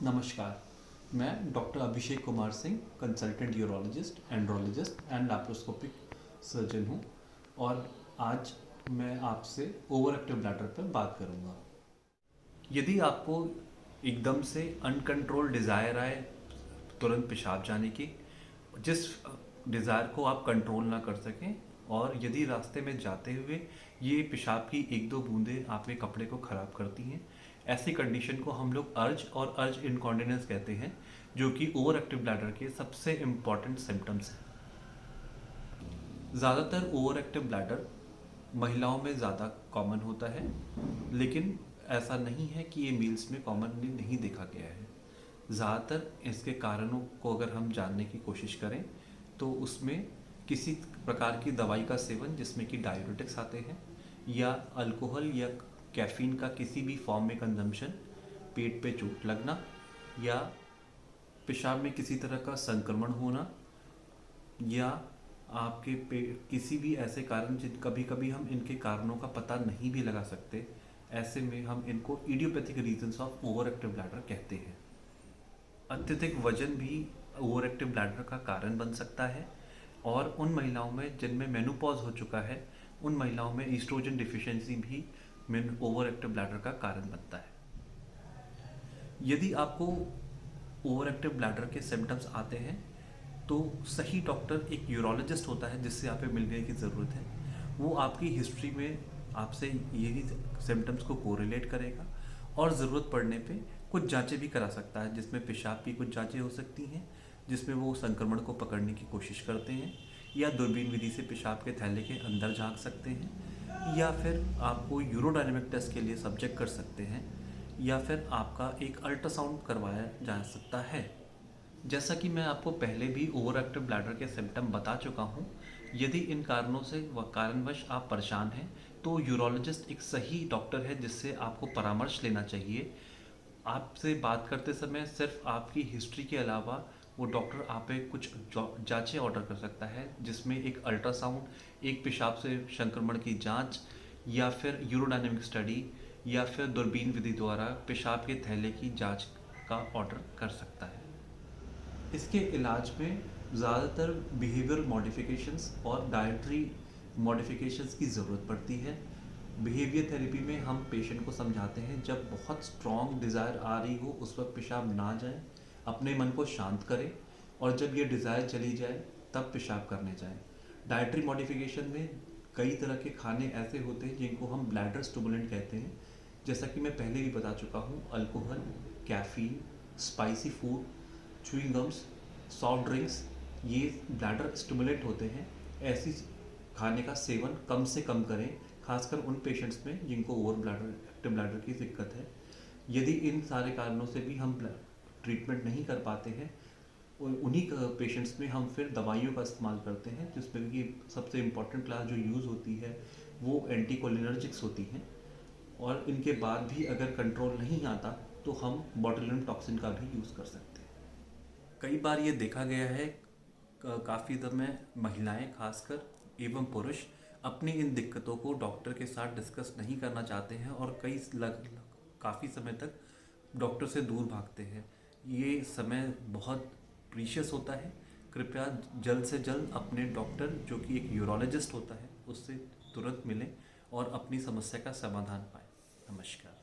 नमस्कार। मैं doctor Abhishek Kumar Singh, consultant urologist, andrologist and laparoscopic surgeon हूँ और आज मैं आपसे ओवर एक्टिव ब्लैडर पर बात करूँगा। यदि आपको एकदम से अनकंट्रोल डिज़ायर आए तुरंत पेशाब जाने की, जिस डिज़ायर को आप कंट्रोल ना कर सकें, और यदि रास्ते में जाते हुए ये पेशाब की एक दो बूंदें आपके कपड़े को ख़राब करती हैं, ऐसी कंडीशन को हम लोग अर्ज और अर्ज इनकॉन्टिनेंस कहते हैं, जो कि ओवर एक्टिव ब्लैडर के सबसे इम्पॉर्टेंट सिम्टम्स हैं। ज़्यादातर ओवर एक्टिव ब्लैडर महिलाओं में ज़्यादा कॉमन होता है, लेकिन ऐसा नहीं है कि ये मेल्स में कॉमनली नहीं देखा गया है। ज़्यादातर इसके कारणों को अगर हम जानने की कोशिश करें तो उसमें किसी प्रकार की दवाई का सेवन जिसमें कि डायूरेटिक्स आते हैं, या अल्कोहल या कैफीन का किसी भी फॉर्म में कंजम्पशन, पेट पे चोट लगना, या पेशाब में किसी तरह का संक्रमण होना, या आपके किसी भी ऐसे कारण जिन कभी कभी हम इनके कारणों का पता नहीं भी लगा सकते, ऐसे में हम इनको idiopathic reasons of over active bladder कहते हैं। अत्यधिक वजन भी ओवर एक्टिव ब्लैडर का कारण बन सकता है, और उन महिलाओं में जिनमें मेनोपॉज हो चुका है, उन महिलाओं में ईस्ट्रोजन डिफिशिएंसी भी ओवर एक्टिव ब्लैडर का कारण बनता है। यदि आपको ओवर एक्टिव ब्लैडर के सिम्टम्स आते हैं तो सही डॉक्टर एक यूरोलॉजिस्ट होता है जिससे आप मिलने की ज़रूरत है। वो आपकी हिस्ट्री में आपसे यही सिम्टम्स को कोरिलेट करेगा और ज़रूरत पड़ने पे कुछ जांचें भी करा सकता है, जिसमें पेशाब की कुछ जांचें हो सकती हैं जिसमें वो संक्रमण को पकड़ने की कोशिश करते हैं, या दूरबीन विधि से पेशाब के थैले के अंदर झांक सकते हैं, या फिर आपको यूरोडायनेमिक टेस्ट के लिए सब्जेक्ट कर सकते हैं, या फिर आपका एक अल्ट्रासाउंड करवाया जा सकता है। जैसा कि मैं आपको पहले भी ओवर एक्टिव ब्लैडर के सिम्टम बता चुका हूँ, यदि इन कारणों से व कारणवश आप परेशान हैं तो यूरोलॉजिस्ट एक सही डॉक्टर है जिससे आपको परामर्श लेना चाहिए। आपसे बात करते समय सिर्फ आपकी हिस्ट्री के अलावा वो डॉक्टर आप पे कुछ जांचें ऑर्डर कर सकता है, जिसमें एक अल्ट्रासाउंड, एक पेशाब से संक्रमण की जांच, या फिर यूरोडायनेमिक स्टडी, या फिर दूरबीन विधि द्वारा पेशाब के थैले की जांच का ऑर्डर कर सकता है। इसके इलाज में ज़्यादातर बिहेवियरल मॉडिफिकेशंस और डाइटरी मॉडिफिकेशंस की ज़रूरत पड़ती है। बिहेवियर थेरेपी में हम पेशेंट को समझाते हैं जब बहुत स्ट्रॉन्ग डिज़ायर आ रही हो उस वक्त पेशाब ना जाए, अपने मन को शांत करें, और जब ये डिज़ायर चली जाए तब पेशाब करने जाएं। डाइटरी मॉडिफिकेशन में कई तरह के खाने ऐसे होते हैं जिनको हम ब्लैडर स्टिमुलेंट कहते हैं, जैसा कि मैं पहले भी बता चुका हूँ। Alcohol, caffeine, spicy food, chewing gums, soft drinks, ये ब्लैडर स्टिमुलेट होते हैं। ऐसी खाने का सेवन कम से कम करें, खासकर उन पेशेंट्स में जिनको ओवर ब्लैडर एक्टिव ब्लैडर की दिक्कत है। यदि इन सारे कारणों से भी हम ट्रीटमेंट नहीं कर पाते हैं, उन्हीं पेशेंट्स में हम फिर दवाइयों का इस्तेमाल करते हैं, जिसमें कि सबसे इम्पॉर्टेंट क्लास जो यूज़ होती है वो एंटीकोलिनर्जिक्स होती हैं। और इनके बाद भी अगर कंट्रोल नहीं आता तो हम बॉटुलिनम टॉक्सिन का भी यूज़ कर सकते हैं। कई बार ये देखा गया है काफ़ी समय महिलाएं खासकर एवं पुरुष अपनी इन दिक्कतों को डॉक्टर के साथ डिस्कस नहीं करना चाहते हैं और काफ़ी समय तक डॉक्टर से दूर भागते हैं। ये समय बहुत प्रीशियस होता है। कृपया जल्द से जल्द अपने डॉक्टर, जो कि एक यूरोलॉजिस्ट होता है, उससे तुरंत मिलें और अपनी समस्या का समाधान पाएं। नमस्कार।